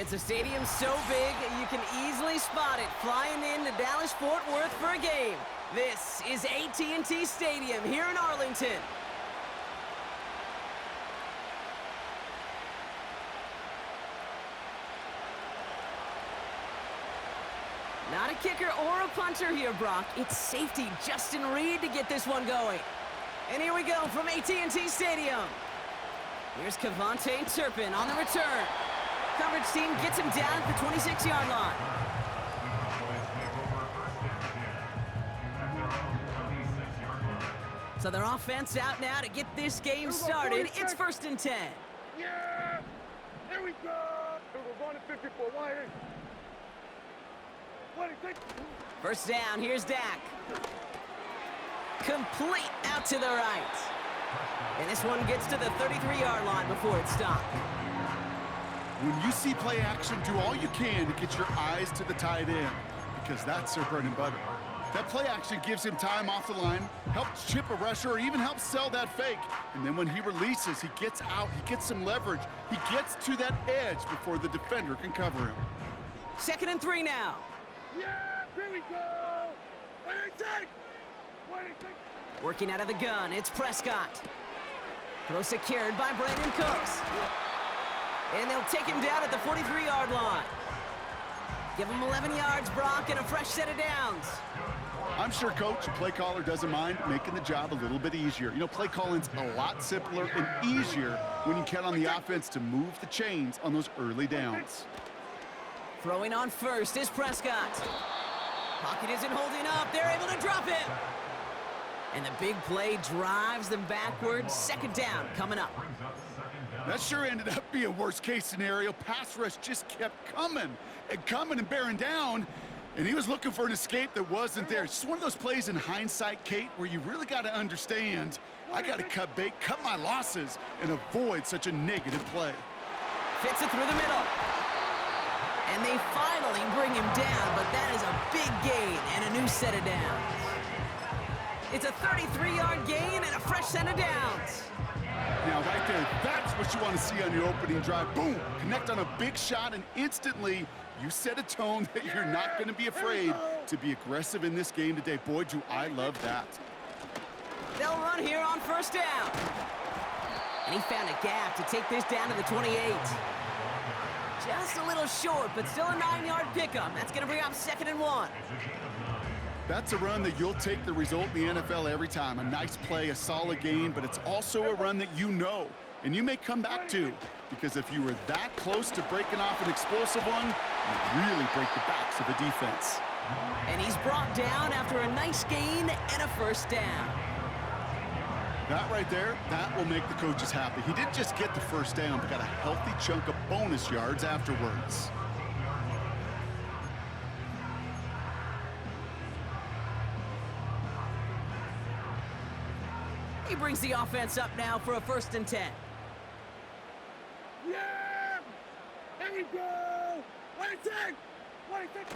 It's a stadium so big, you can easily spot it flying into Dallas-Fort Worth for a game. This is AT&T Stadium here in Arlington. Not a kicker or a punter here, Brock. It's safety Justin Reed to get this one going. And here we go from AT&T Stadium. Here's Kevontae Turpin on the return. Coverage team gets him down at the 26-yard line. So their offense out now to get this game started. It's 1st and 10. Yeah! Here we go! We're going to 54 wide. First down, here's Dak. Complete out to the right. And this one gets to the 33-yard line before it's stopped. When you see play action, do all you can to get your eyes to the tight end, because that's their bread and butter. That play action gives him time off the line, helps chip a rusher, or even helps sell that fake. And then when he releases, he gets out, he gets some leverage. He gets to that edge before the defender can cover him. 2nd and 3 now. Yeah, here we go! 26! Working out of the gun, it's Prescott. Throw secured by Brandon Cooks. And they'll take him down at the 43-yard line. Give him 11 yards, Brock, and a fresh set of downs. I'm sure Coach, the play caller, doesn't mind making the job a little bit easier. You know, play calling's a lot simpler and easier when you count on the offense to move the chains on those early downs. Throwing on first is Prescott. Pocket isn't holding up. They're able to drop him. And the big play drives them backwards. 2nd down coming up. That sure ended up being worst-case scenario. Pass rush just kept coming and bearing down, and he was looking for an escape that wasn't there. It's just one of those plays in hindsight, Kate, where you really got to understand, I got to cut bait, cut my losses, and avoid such a negative play. Fits it through the middle. And they finally bring him down, but that is a big gain and a new set of downs. It's a 33-yard gain and a fresh set of downs. Now, right there, that's what you want to see on your opening drive. Boom! Connect on a big shot, and instantly you set a tone that you're not going to be afraid to be aggressive in this game today. Boy, do I love that. They'll run here on 1st down. And he found a gap to take this down to the 28. Just a little short, but still a 9-yard pickup. That's going to bring up 2nd and 1. That's a run that you'll take the result in the NFL every time. A nice play, a solid gain, but it's also a run that you know, and you may come back to, because if you were that close to breaking off an explosive one, you really break the backs of the defense. And he's brought down after a nice gain and a 1st down. That right there, that will make the coaches happy. He didn't just get the 1st down, but got a healthy chunk of bonus yards afterwards. He brings the offense up now for a 1st and 10. Yeah! Here we go! 26! 26!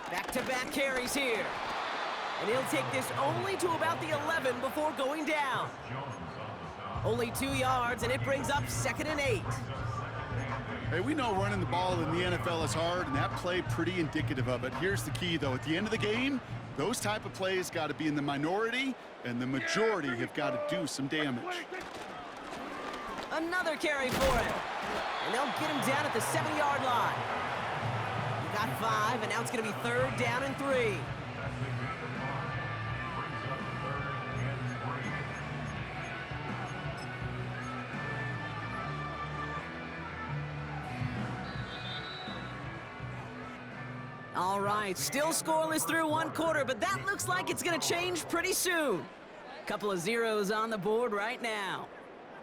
Back-to-back carries here. And he'll take this only to about the 11 before going down. Only 2 yards, and it brings up 2nd and 8. Hey, we know running the ball in the NFL is hard, and that play pretty indicative of it. Here's the key, though. At the end of the game, those type of plays got to be in the minority, and the majority have got to do some damage. Another carry for him. And they'll get him down at the 7-yard line. He got 5, and now it's going to be 3rd down and 3. All right, still scoreless through 1 quarter, but that looks like it's going to change pretty soon. Couple of zeros on the board right now.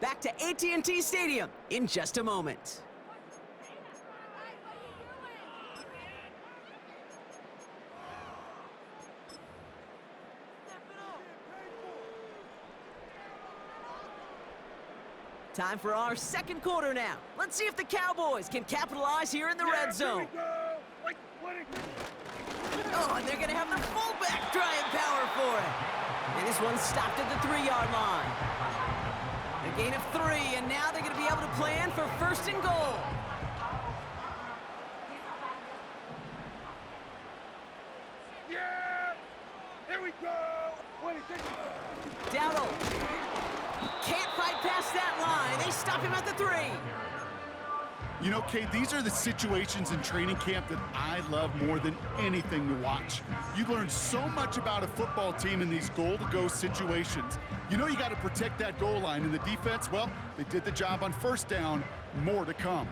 Back to AT&T Stadium in just a moment. Time for our 2nd quarter now. Let's see if the Cowboys can capitalize here in the red zone. Oh, and they're going to have the fullback trying power for it. And this one's stopped at the 3-yard line. A gain of 3, and now they're going to be able to plan for 1st and goal. Here we go. 26. Dowdle. Can't fight past that line. They stop him at the 3. You know, Kate, these are the situations in training camp that I love more than anything to watch. You learn so much about a football team in these goal-to-go situations. You know you got to protect that goal line, and the defense, well, they did the job on first down. More to come.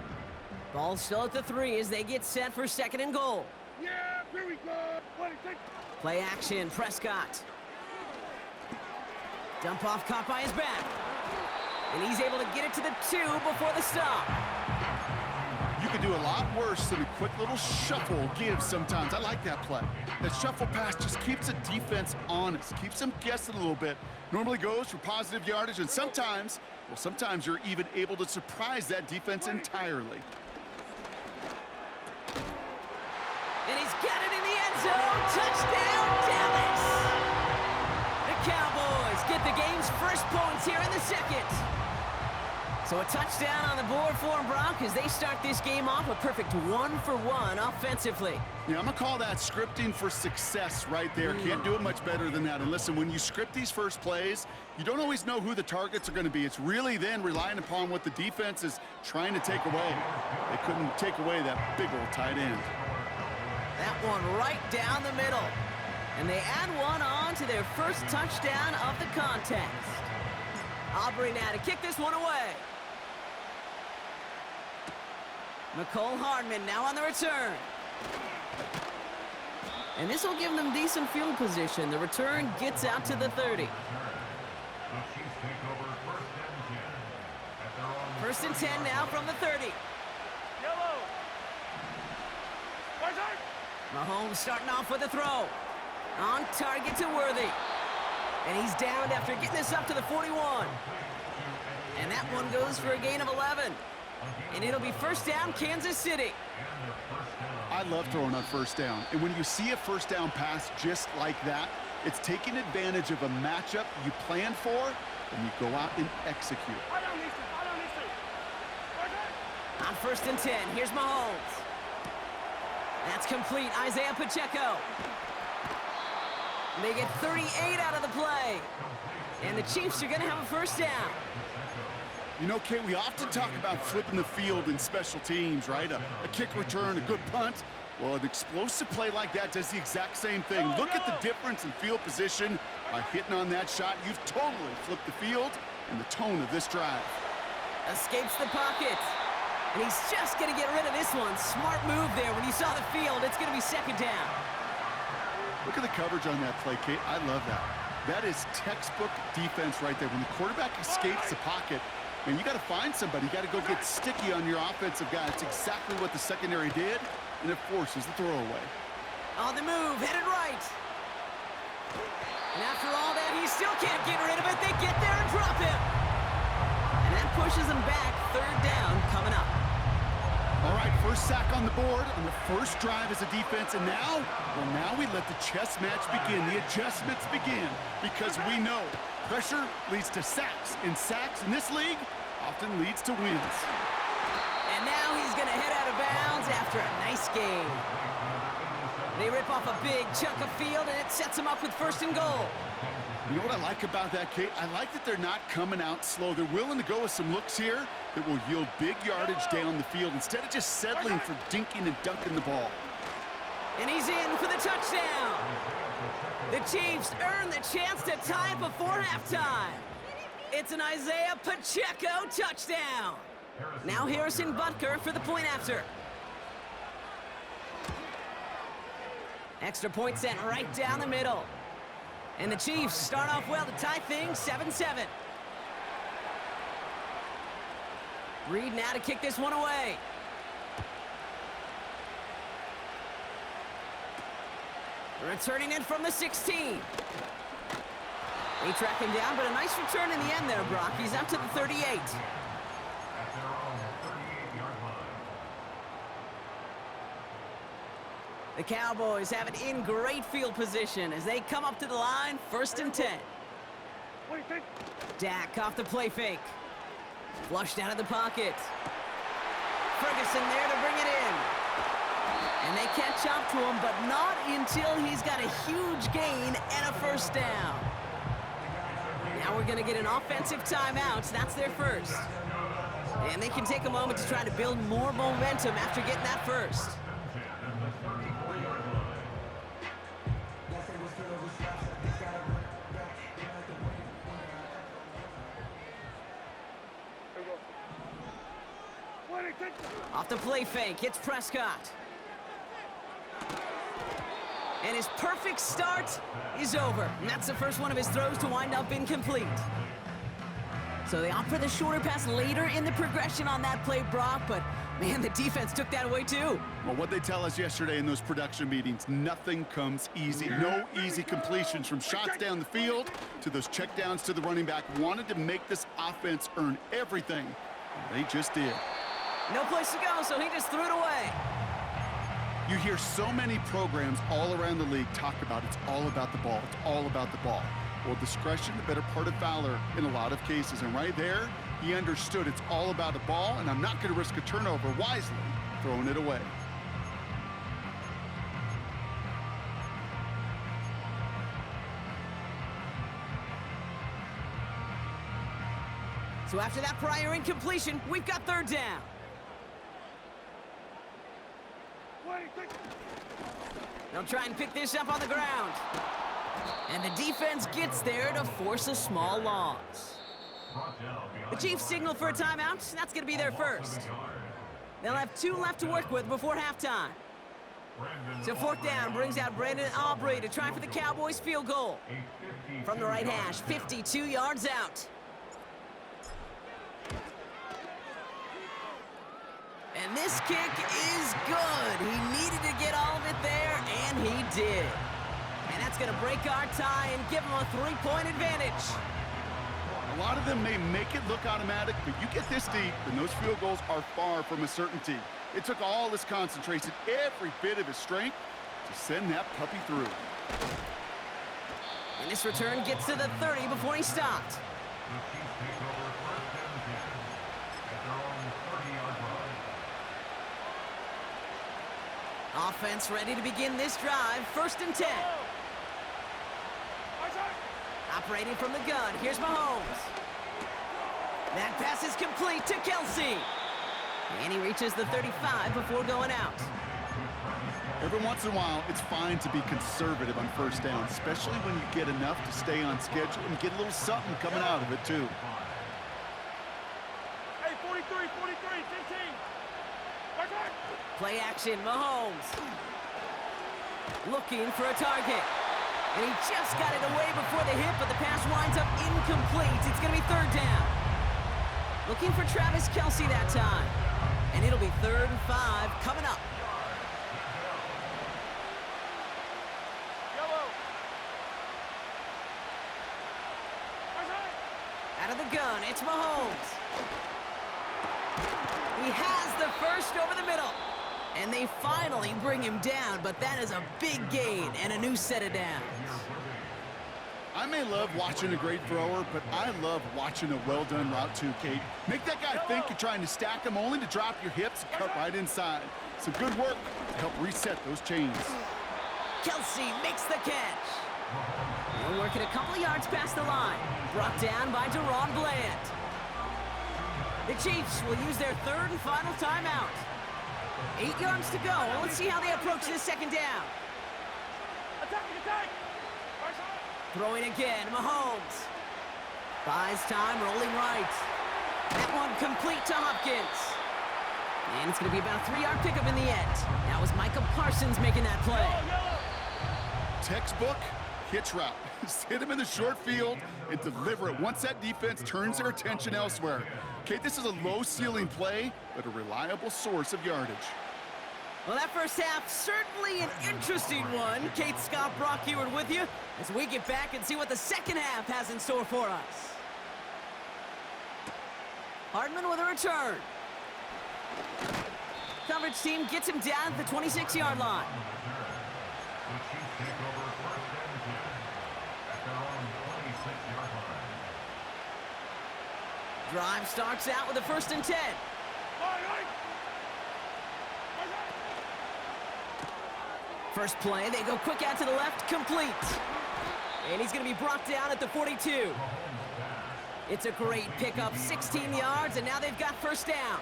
Ball still at the 3 as they get set for 2nd and goal. Yeah, here we go. 26. Play action, Prescott. Dump off caught by his back. And he's able to get it to the 2 before the stop. You can do a lot worse than a quick little shuffle give sometimes. I like that play. That shuffle pass just keeps a defense honest, keeps them guessing a little bit. Normally goes for positive yardage, and sometimes, well, sometimes you're even able to surprise that defense entirely. And he's got it in the end zone. Touchdown, Dallas! The Cowboys get the game's first points here in the 2nd. So a touchdown on the board for them, Brock, as they start this game off a perfect 1-for-1 offensively. Yeah, I'm going to call that scripting for success right there. Can't do it much better than that. And listen, when you script these first plays, you don't always know who the targets are going to be. It's really then relying upon what the defense is trying to take away. They couldn't take away that big old tight end. That one right down the middle. And they add one on to their first touchdown of the contest. Aubrey now to kick this one away. McCole Hardman now on the return. And this will give them decent field position. The return gets out to the 30. 1st and 10 now from the 30. Yellow. Mahomes starting off with a throw. On target to Worthy. And he's downed after getting this up to the 41. And that one goes for a gain of 11. And it'll be 1st down, Kansas City. I love throwing on 1st down. And when you see a 1st down pass just like that, it's taking advantage of a matchup you plan for, and you go out and execute. On 1st and 10, here's Mahomes. That's complete, Isaiah Pacheco. They get 38 out of the play. And the Chiefs are going to have a 1st down. You know, Kate, we often talk about flipping the field in special teams, right? A kick return, a good punt. Well, an explosive play like that does the exact same thing. Look at the difference in field position. By hitting on that shot, you've totally flipped the field and the tone of this drive. Escapes the pocket. And he's just going to get rid of this one. Smart move there. When you saw the field, it's going to be 2nd down. Look at the coverage on that play, Kate. I love that. That is textbook defense right there. When the quarterback escapes the pocket, and you got to find somebody. You got to go get sticky on your offensive guy. It's exactly what the secondary did, and it forces the throwaway. On the move, headed right. And after all that, he still can't get rid of it. They get there and drop him. And that pushes him back. 3rd down coming up. All right, 1st sack on the board on the 1st drive as a defense, and now, well, now we let the chess match begin. The adjustments begin, because we know pressure leads to sacks, and sacks in this league often leads to wins. And now he's going to head out of bounds after a nice game. They rip off a big chunk of field, and it sets him up with 1st and goal. You know what I like about that, Kate? I like that they're not coming out slow. They're willing to go with some looks here that will yield big yardage down the field instead of just settling for dinking and dunking the ball. And he's in for the touchdown. The Chiefs earn the chance to tie it before halftime. It's an Isaiah Pacheco touchdown. Now Harrison Butker for the point after. Extra point sent right down the middle. And the Chiefs start off well to tie things 7-7. Reed now to kick this one away. Returning in from the 16. They track him down, but a nice return in the end there, Brock. He's out to the 38. The Cowboys have it in great field position as they come up to the line, 1st and 10. Dak off the play fake. Flushed out of the pocket. Ferguson there to bring it in. And they catch up to him, but not until he's got a huge gain and a first down. Now we're going to get an offensive timeout. That's their first. And they can take a moment to try to build more momentum after getting that first. Off the play fake, it's Prescott. And his perfect start is over. And that's the first one of his throws to wind up incomplete. So they opt for the shorter pass later in the progression on that play, Brock, but man, the defense took that away too. Well, what they tell us yesterday in those production meetings, nothing comes easy. No easy completions from shots down the field to those checkdowns to the running back. Wanted to make this offense earn everything. They just did. No place to go, so he just threw it away. You hear so many programs all around the league talk about it's all about the ball. It's all about the ball. Well, discretion, the better part of valor in a lot of cases. And right there, he understood it's all about the ball, and I'm not going to risk a turnover, wisely throwing it away. So after that prior incompletion, we've got third down. They'll try and pick this up on the ground. And the defense gets there to force a small loss. The Chiefs signal for a timeout. That's going to be their first. They'll have 2 left to work with before halftime. So fourth down brings out Brandon Aubrey to try for the Cowboys field goal. From the right hash, 52 yards out. And this kick is good. He needed to get all of it there, and he did. And that's going to break our tie and give him a 3-point advantage. A lot of them may make it look automatic, but you get this deep, and those field goals are far from a certainty. It took all his concentration, every bit of his strength, to send that puppy through. And this return gets to the 30 before he stopped. Offense ready to begin this drive. 1st and 10. Operating from the gun. Here's Mahomes. That pass is complete to Kelsey. And he reaches the 35 before going out. Every once in a while, it's fine to be conservative on first down, especially when you get enough to stay on schedule and get a little something coming out of it, too. Hey, 43, 15. Play action, Mahomes. Looking for a target. And he just got it away before the hit, but the pass winds up incomplete. It's going to be 3rd down. Looking for Travis Kelsey that time. And it'll be 3rd and 5 coming up. Out of the gun, it's Mahomes. He has the first over the middle. And they finally bring him down, but that is a big gain and a new set of downs. I may love watching a great thrower, but I love watching a well-done route too, Kate. Make that guy think you're trying to stack him only to drop your hips and cut right inside. Some good work to help reset those chains. Kelsey makes the catch. They're working a couple of yards past the line. Brought down by DaRon Bland. The Chiefs will use their 3rd and final timeout. 8 yards to go. Let's see how they approach this 2nd down. Attack! Throwing again, Mahomes. Buys time, rolling right. That one complete to Hopkins. And it's going to be about a 3-yard pickup in the end. That was Micah Parsons making that play. Textbook hitch route. Just hit him in the short field and deliver it once that defense turns their attention elsewhere. Kate, this is a low-ceiling play, but a reliable source of yardage. Well, that first half, certainly an interesting one. Kate, Scott, Brock Ewart with you as we get back and see what the second half has in store for us. Hardman with a return. Coverage team gets him down at the 26-yard line. Drive starts out with a 1st and 10. First play, they go quick out to the left, complete. And he's going to be brought down at the 42. It's a great pickup, 16 yards, and now they've got first down.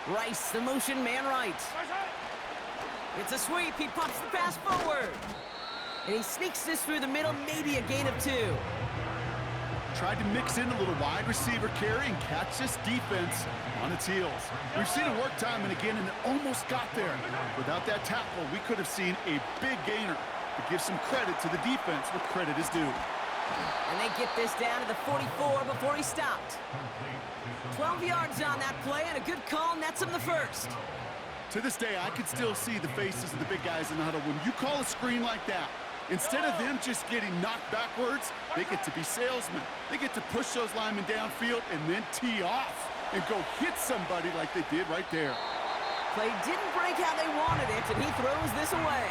Rice, the motion man right. It's a sweep. He pops the pass forward. And he sneaks this through the middle, maybe a gain of 2. Tried to mix in a little wide receiver carry and catch this defense on its heels. We've seen it work time and again, and it almost got there. Without that tackle, we could have seen a big gainer. But give some credit to the defense where credit is due. And they get this down to the 44 before he stopped. 12 yards on that play, and a good call nets him the first. To this day, I can still see the faces of the big guys in the huddle. When you call a screen like that, instead of them just getting knocked backwards, they get to be salesmen. They get to push those linemen downfield and then tee off and go hit somebody like they did right there. Play didn't break how they wanted it, and he throws this away.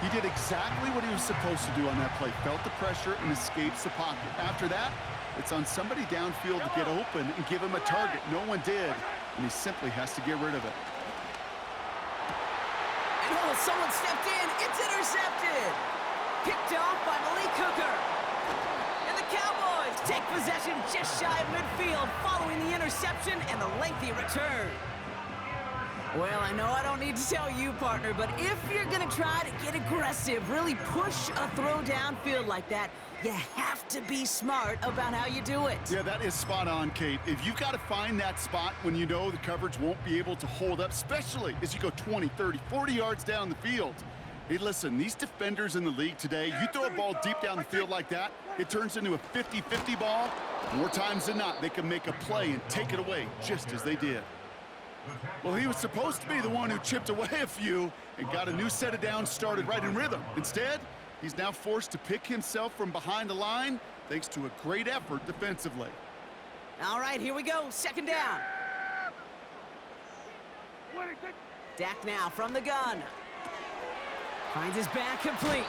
He did exactly what he was supposed to do on that play. Felt the pressure and escapes the pocket. After that, it's on somebody downfield to get open and give him a target. No one did, and he simply has to get rid of it. And oh, someone stepped in. It's intercepted. Picked off by Malik Hooker. And the Cowboys take possession just shy of midfield following the interception and the lengthy return. Well, I know I don't need to tell you, partner, but if you're going to try to get aggressive, really push a throw downfield like that, you have to be smart about how you do it. Yeah, that is spot on, Kate. If you've got to find that spot when you know the coverage won't be able to hold up, especially as you go 20, 30, 40 yards down the field. Hey, listen, these defenders in the league today, you throw a ball deep down the field like that, it turns into a 50-50 ball. More times than not, they can make a play and take it away, just as they did. Well, he was supposed to be the one who chipped away a few and got a new set of downs started right in rhythm. Instead, he's now forced to pick himself from behind the line thanks to a great effort defensively. All right, here we go. Second down. Dak now from the gun. Finds his back complete.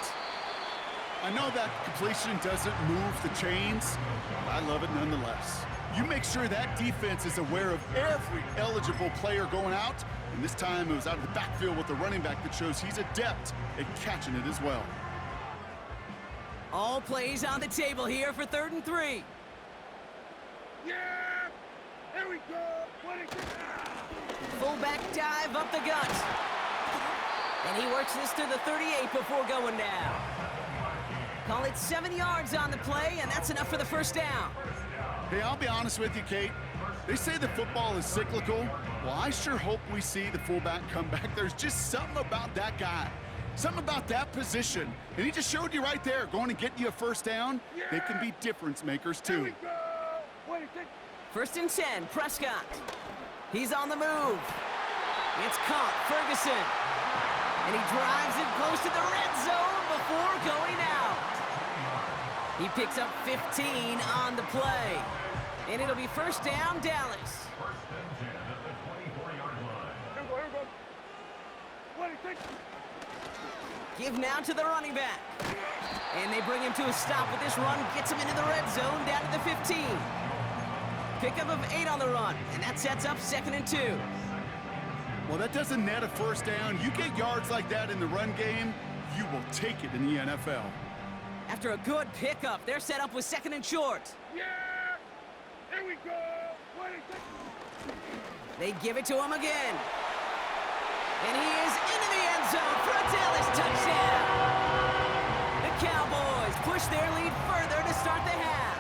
I know that completion doesn't move the chains, but I love it nonetheless. You make sure that defense is aware of every eligible player going out, and this time it was out of the backfield with the running back that shows he's adept at catching it as well. All plays on the table here for 3rd and 3. Yeah! Here we go! Fullback dive up the gut. And he works this to the 38 before going down. Call it 7 yards on the play, and that's enough for the first down. Hey, I'll be honest with you, Kate. They say that football is cyclical. Well, I sure hope we see the fullback come back. There's just something about that guy. Something about that position. And he just showed you right there, going and getting you a first down. They can be difference makers, too. 1st and 10, Prescott. He's on the move. It's caught, Ferguson. And he drives it close to the red zone before going out. He picks up 15 on the play. And it'll be first down, Dallas. Give now to the running back. And they bring him to a stop with this run. Gets him into the red zone down to the 15. Pickup of 8 on the run. And that sets up 2nd and 2. Well, that doesn't net a first down. You get yards like that in the run game, you will take it in the NFL. After a good pickup, they're set up with 2nd and short. Yeah! Here we go! They give it to him again. And he is into the end zone for a Dallas touchdown. The Cowboys push their lead further to start the half.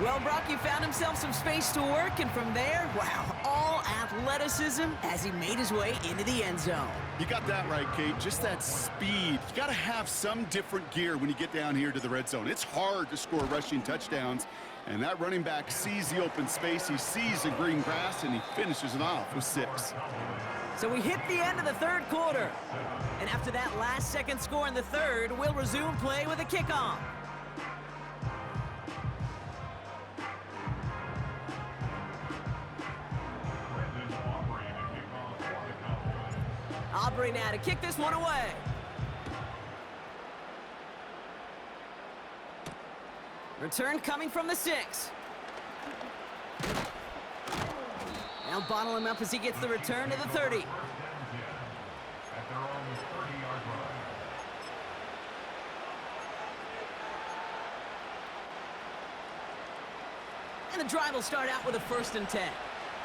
Well, Brock, he found himself some space to work, and from there, wow, all athleticism as he made his way into the end zone. You got that right, Kate. Just that speed. You got to have some different gear when you get down here to the red zone. It's hard to score rushing touchdowns, and that running back sees the open space, he sees the green grass, and he finishes it off with 6. So we hit the end of the 3rd quarter. And after that last-second score in the 3rd, we'll resume play with a kickoff. Aubrey now to kick this one away. Return coming from the 6. They'll bottle him up as he gets the return to the 30. And the drive will start out with a 1st and 10.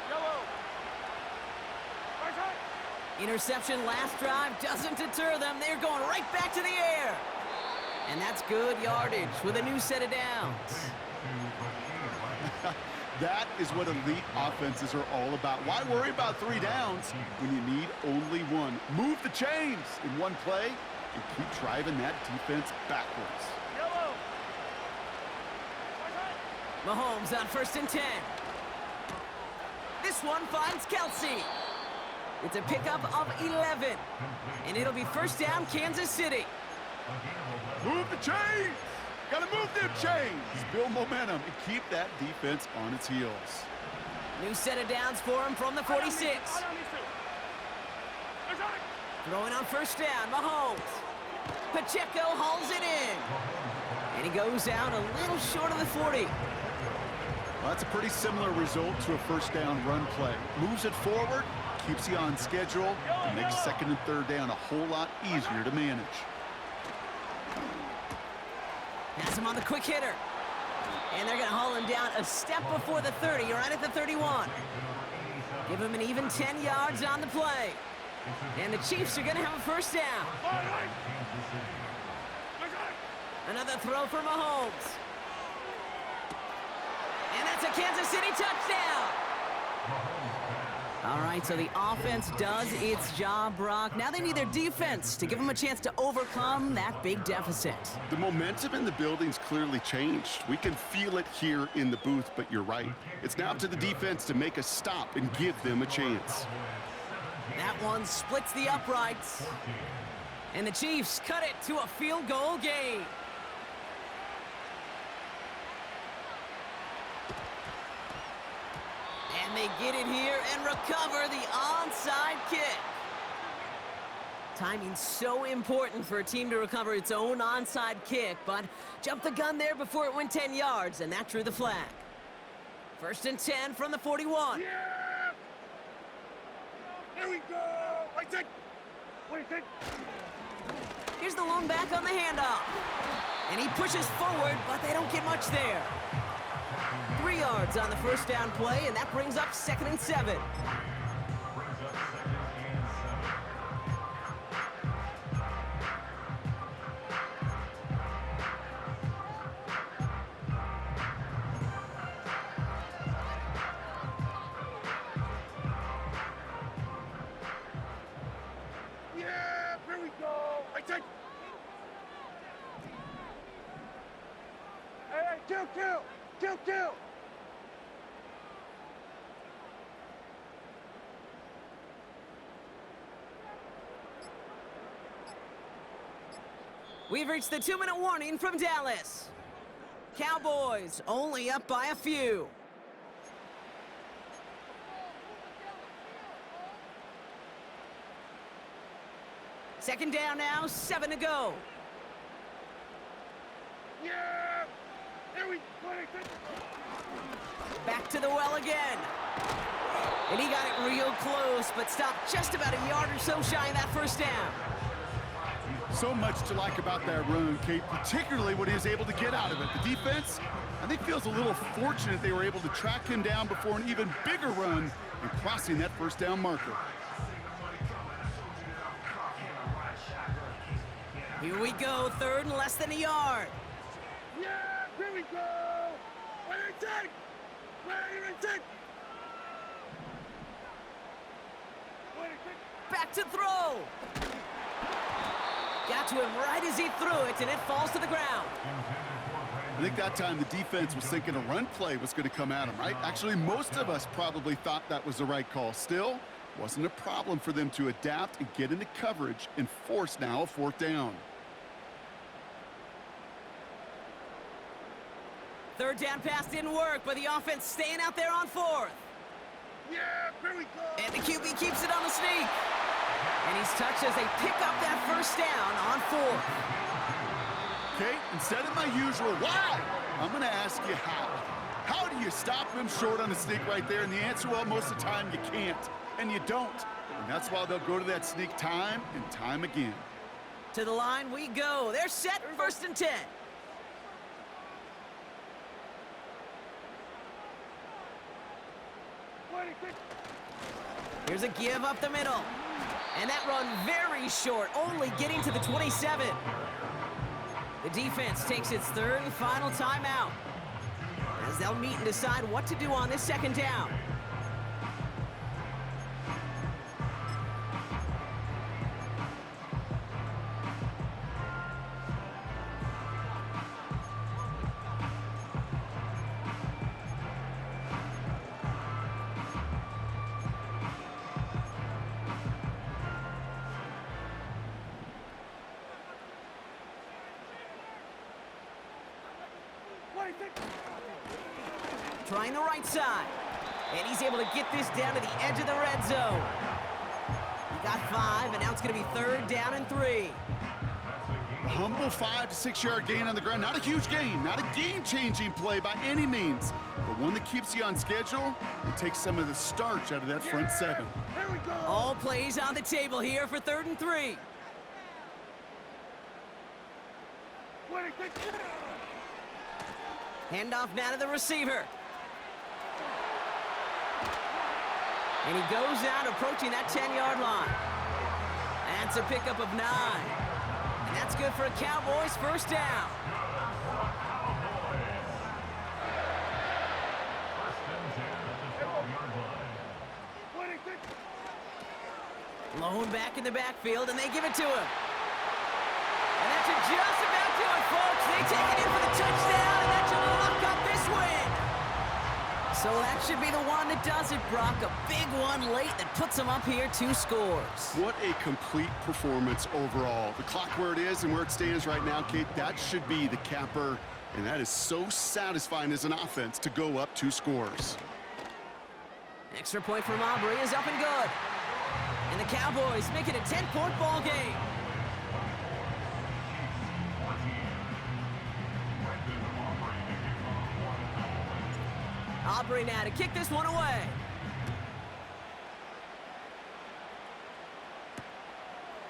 Yellow. Right side. Interception last drive doesn't deter them. They're going right back to the air. And that's good yardage with a new set of downs. That is what elite offenses are all about. Why worry about 3 downs when you need only 1? Move the chains in one play and keep driving that defense backwards. Yellow. Right side. Mahomes on 1st and 10. This one finds Kelsey. It's a pickup of 11. And it'll be 1st down, Kansas City. Move the chains! Gotta move them chains! Build momentum and keep that defense on its heels. New set of downs for him from the 46. Throwing on 1st down, Mahomes. Pacheco hauls it in. And he goes out a little short of the 40. Well, that's a pretty similar result to a 1st down run play. Moves it forward, keeps you on schedule, and makes 2nd and 3rd down a whole lot easier to manage. Has him on the quick hitter. And they're going to haul him down a step before the 30, right at the 31. Give him an even 10 yards on the play. And the Chiefs are going to have a 1st down. Another throw for Mahomes. And that's a Kansas City touchdown. All right, so the offense does its job, Brock. Now they need their defense to give them a chance to overcome that big deficit. The momentum in the building's clearly changed. We can feel it here in the booth, but you're right. It's now up to the defense to make a stop and give them a chance. That one splits the uprights. And the Chiefs cut it to a field goal game. And they get it here and recover the onside kick. Timing's so important for a team to recover its own onside kick, but jumped the gun there before it went 10 yards, and that drew the flag. 1st and 10 from the 41. Yeah! Here we go! Right side. Right side. Here's the lone back on the handoff. And he pushes forward, but they don't get much there. 3 yards on the 1st down play, and that brings up 2nd and 7. Yeah! Here we go! Right side. Hey, kill! We've reached the 2-minute warning from Dallas. Cowboys only up by a few. Second down now, 7 to go. Yeah! Here we go! Back to the well again. And he got it real close, but stopped just about a yard or so shy of that 1st down. So much to like about that run, Kate, particularly what he was able to get out of it. The defense, I think, feels a little fortunate they were able to track him down before an even bigger run and crossing that 1st down marker. Here we go, 3rd and less than a yard. Yeah! Here we go! Right side. Back to throw. Got to him right as he threw it, and it falls to the ground. I think that time the defense was thinking a run play was going to come at him, right? Actually, most of us probably thought that was the right call. Still, wasn't a problem for them to adapt and get into coverage and force now a 4th down. 3rd down pass didn't work, but the offense staying out there on 4th. Yeah, here we go! And the QB keeps it on the sneak. And he's touched as they pick up that 1st down on 4th. Okay, instead of my usual why, I'm going to ask you how. How do you stop him short on a sneak right there? And the answer, well, most of the time you can't, and you don't. And that's why they'll go to that sneak time and time again. To the line we go. They're set, 1st and 10. Here's a give up the middle. And that run very short, only getting to the 27. The defense takes its 3rd and final timeout, as they'll meet and decide what to do on this 2nd down. Trying the right side. And he's able to get this down to the edge of the red zone. He got 5, and now it's going to be 3rd down and 3. A humble 5 to 6 yard gain on the ground. Not a huge gain, not a game-changing play by any means, but one that keeps you on schedule and takes some of the starch out of that front 7. Here we go. All plays on the table here for 3rd and 3. Handoff now to the receiver. And he goes out approaching that 10-yard line. That's a pickup of 9. And that's good for a Cowboys 1st down. Lone back in the backfield, and they give it to him. And that should just about do it, folks. They take it in for the touchdown, and that should lock up this win. So that should be the one that does it, Brock. A big one late that puts them up here 2 scores. What a complete performance overall. The clock where it is and where it stands right now, Kate, that should be the capper. And that is so satisfying as an offense to go up 2 scores. Extra point from Aubrey is up and good. And the Cowboys make it a 10-point ball game. Aubrey now to kick this one away.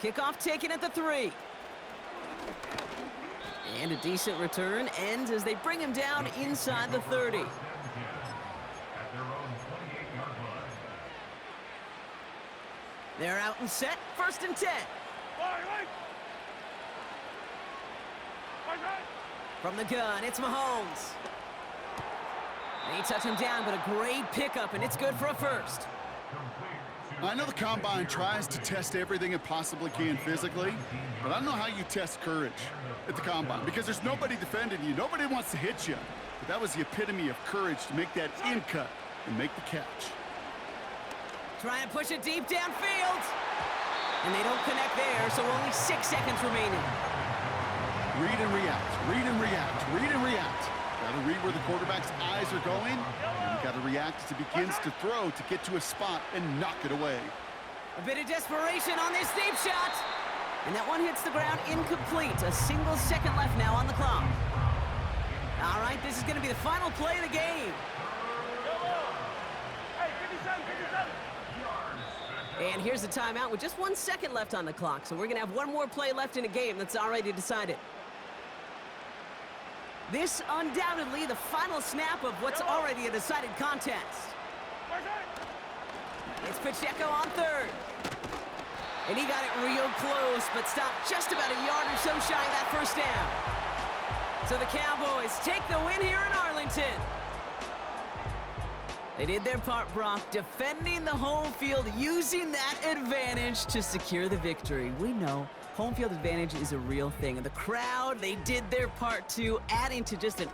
Kickoff taken at the 3. And a decent return ends as they bring him down inside the 30. They're out and set, 1st and 10. From the gun, it's Mahomes. They touch him down, but a great pickup, and it's good for a 1st. I know the Combine tries to test everything it possibly can physically, but I don't know how you test courage at the Combine, because there's nobody defending you. Nobody wants to hit you. But that was the epitome of courage to make that in cut and make the catch. Trying to push it deep downfield. And they don't connect there, so only 6 seconds remaining. Read and react, read and react, read and react. Got to read where the quarterback's eyes are going, and you got to react as he begins to throw to get to a spot and knock it away. A bit of desperation on this deep shot. And that one hits the ground incomplete. A single second left now on the clock. All right, this is going to be the final play of the game. And here's the timeout with just 1 second left on the clock. So we're going to have one more play left in a game that's already decided. This undoubtedly the final snap of what's already a decided contest. It's Pacheco on 3rd. And he got it real close, but stopped just about a yard or so shy of that 1st down. So the Cowboys take the win here in Arlington. They did their part, Brock, defending the home field, using that advantage to secure the victory. We know home field advantage is a real thing. And the crowd, they did their part too, adding to just an